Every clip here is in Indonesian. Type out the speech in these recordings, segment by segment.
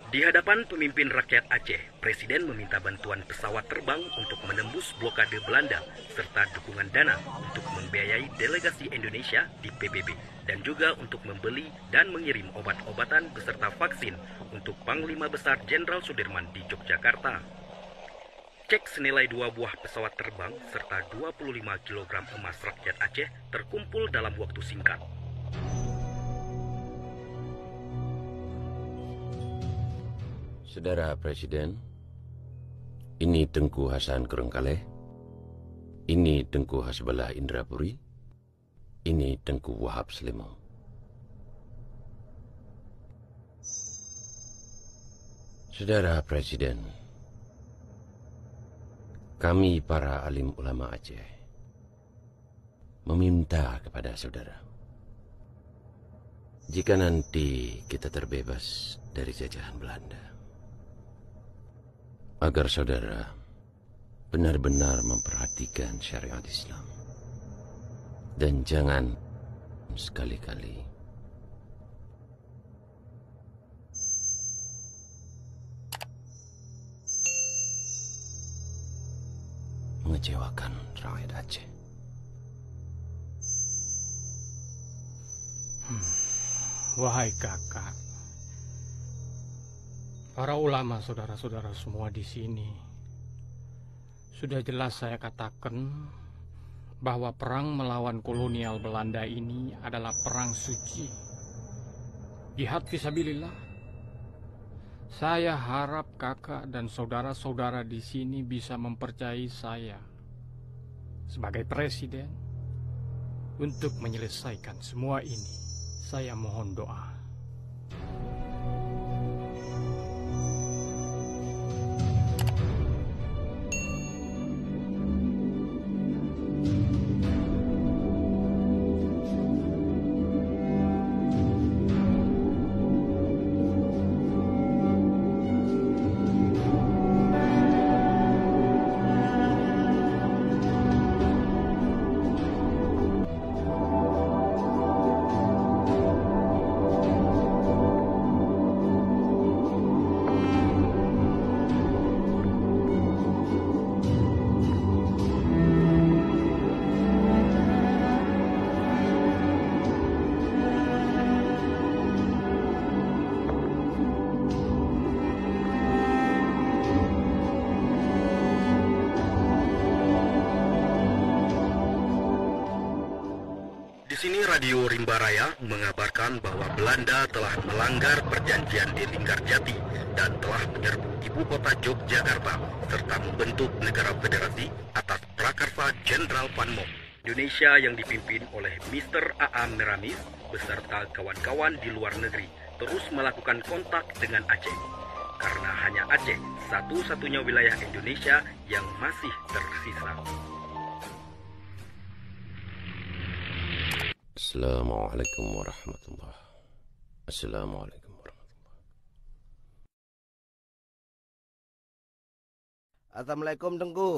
Di hadapan pemimpin rakyat Aceh, Presiden meminta bantuan pesawat terbang untuk menembus blokade Belanda serta dukungan dana untuk membiayai delegasi Indonesia di PBB dan juga untuk membeli dan mengirim obat-obatan beserta vaksin untuk Panglima Besar Jenderal Sudirman di Yogyakarta. Cek senilai 2 buah pesawat terbang serta 25 kg emas rakyat Aceh terkumpul dalam waktu singkat. Saudara Presiden, ini Tengku Hasan Kurungkaleh, ini Tengku Hasbullah Indrapuri, ini Tengku Wahab Selimau. Saudara Presiden, kami para alim ulama Aceh meminta kepada saudara, jika nanti kita terbebas dari jajahan Belanda, agar saudara benar-benar memperhatikan syariat Islam. Dan jangan sekali-kali mengecewakan rakyat Aceh. Wahai kakak, para ulama saudara-saudara semua di sini, sudah jelas saya katakan bahwa perang melawan kolonial Belanda ini adalah perang suci, jihad fisabilillah. Saya harap kakak dan saudara-saudara di sini bisa mempercayai saya sebagai presiden untuk menyelesaikan semua ini. Saya mohon doa. Di sini Radio Rimba Raya mengabarkan bahwa Belanda telah melanggar perjanjian di Linggarjati dan telah menyerbu ibu kota Yogyakarta serta membentuk negara federasi atas prakarsa Jenderal Van Mock. Indonesia yang dipimpin oleh Mr. A.A. Meramis beserta kawan-kawan di luar negeri terus melakukan kontak dengan Aceh. Karena hanya Aceh satu-satunya wilayah Indonesia yang masih tersisa. Assalamualaikum warahmatullahi. Assalamualaikum warahmatullahi. Assalamualaikum Tengku.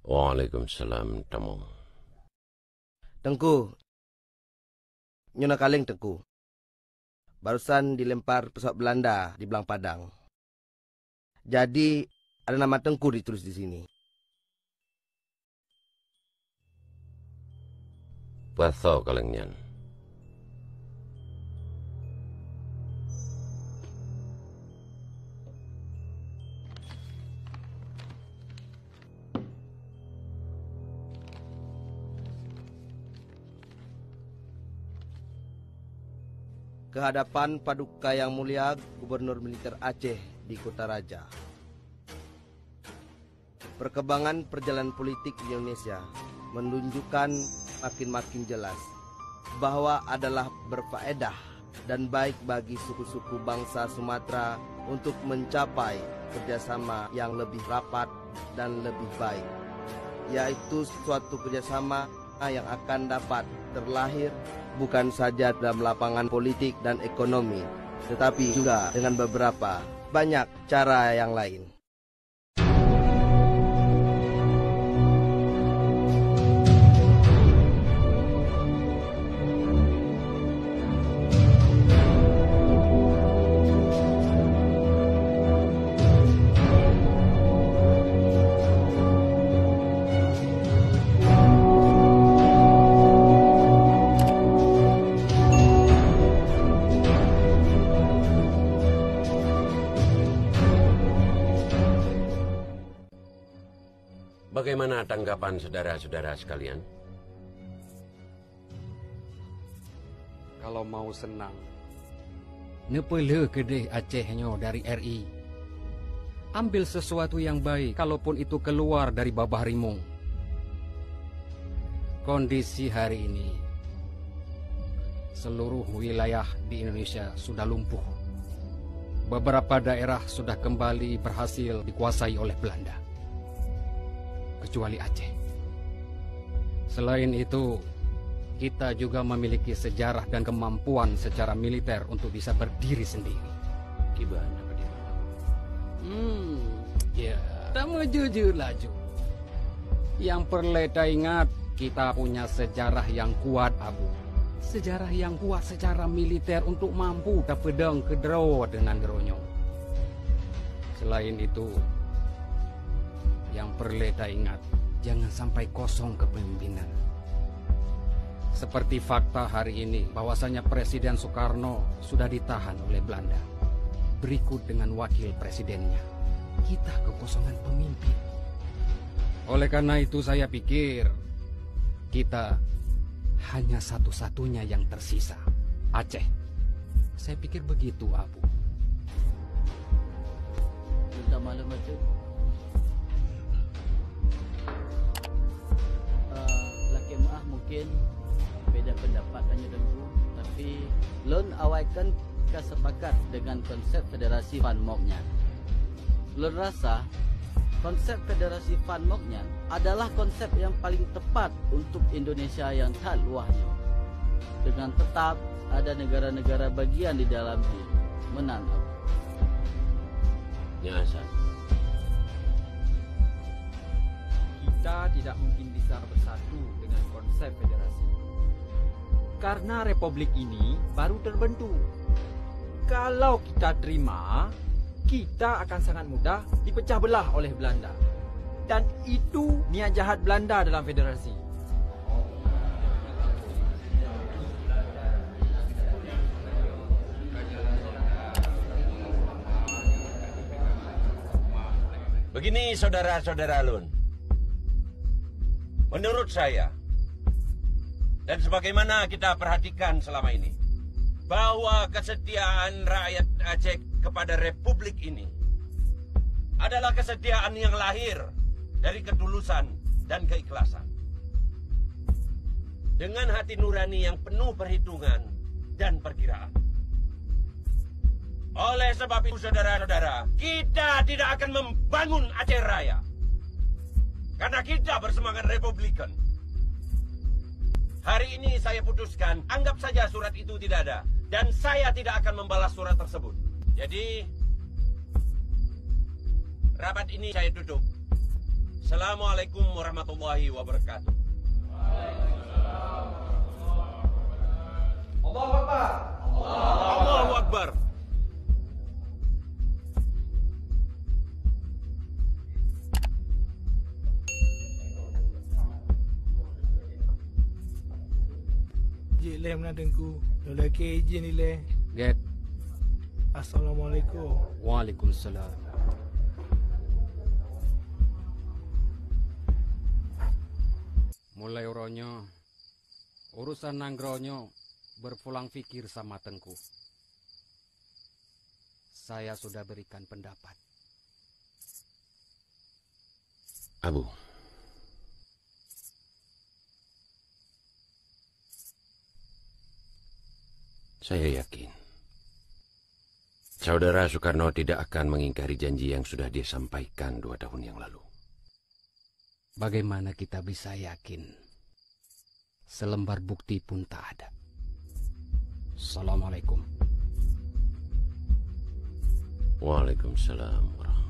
Waalaikumsalam Tamong. Tengku, Nyona Kaleng Tengku. Barusan dilempar pesawat Belanda di Belang Padang. Jadi ada nama Tengku ditulis di sini. Patho kalengnya. Kehadapan Paduka Yang Mulia Gubernur Militer Aceh di Kota Raja. Perkembangan perjalanan politik di Indonesia menunjukkan makin jelas bahwa adalah berfaedah dan baik bagi suku-suku bangsa Sumatera untuk mencapai kerjasama yang lebih rapat dan lebih baik, yaitu suatu kerjasama yang akan dapat terlahir bukan saja dalam lapangan politik dan ekonomi, tetapi juga dengan beberapa banyak cara yang lain. Bagaimana tanggapan saudara-saudara sekalian? Kalau mau senang, Nepele kedeh Acehnya dari RI. Ambil sesuatu yang baik, kalaupun itu keluar dari babah rimung. Kondisi hari ini, seluruh wilayah di Indonesia sudah lumpuh. Beberapa daerah sudah kembali berhasil dikuasai oleh Belanda, kecuali Aceh. Selain itu, kita juga memiliki sejarah dan kemampuan secara militer untuk bisa berdiri sendiri. Gimana, Pak Dimana? Ya, tak jujur laju. Yang perlu kita ingat, kita punya sejarah yang kuat, Abu. Sejarah yang kuat secara militer untuk mampu pedang kedero dengan geronyo. Selain itu, yang perlu kita ingat, jangan sampai kosong kepemimpinan. Seperti fakta hari ini, bahwasanya Presiden Soekarno sudah ditahan oleh Belanda. Berikut dengan wakil presidennya. Kita kekosongan pemimpin. Oleh karena itu saya pikir, kita hanya satu-satunya yang tersisa, Aceh. Saya pikir begitu, Abu. Minta maklum aja. Laki maaf mungkin beda pendapat hanya dengku, tapi lon awaikan kesepakat dengan konsep federasi Van Moknya. Lon rasa konsep federasi Van Moknya adalah konsep yang paling tepat untuk Indonesia yang tak luahnya. Dengan tetap ada negara-negara bagian di dalamnya menantang. Nyasa. Kita tidak mungkin bisa bersatu dengan konsep federasi. Karena republik ini baru terbentuk. Kalau kita terima, kita akan sangat mudah dipecah belah oleh Belanda. Dan itu niat jahat Belanda dalam federasi. Begini saudara-saudara Lun. Menurut saya, dan sebagaimana kita perhatikan selama ini, bahwa kesetiaan rakyat Aceh kepada republik ini adalah kesetiaan yang lahir dari ketulusan dan keikhlasan. Dengan hati nurani yang penuh perhitungan dan perkiraan. Oleh sebab itu saudara-saudara, kita tidak akan membangun Aceh Raya. Karena kita bersemangat republikan. Hari ini saya putuskan, anggap saja surat itu tidak ada. Dan saya tidak akan membalas surat tersebut. Jadi, rapat ini saya tutup. Assalamualaikum warahmatullahi wabarakatuh. Allahu Akbar. Allahu Akbar. Jileh menadengku, dola keji ni leh. Get. Assalamualaikum. Waalaikumsalam. Mulai uronyo, urusan nanggronyo berpulang fikir sama Tengku. Saya sudah berikan pendapat. Abu, saya yakin Saudara Soekarno tidak akan mengingkari janji yang sudah dia sampaikan 2 tahun yang lalu. Bagaimana kita bisa yakin? Selembar bukti pun tak ada. Assalamualaikum. Waalaikumsalam warahmatullahi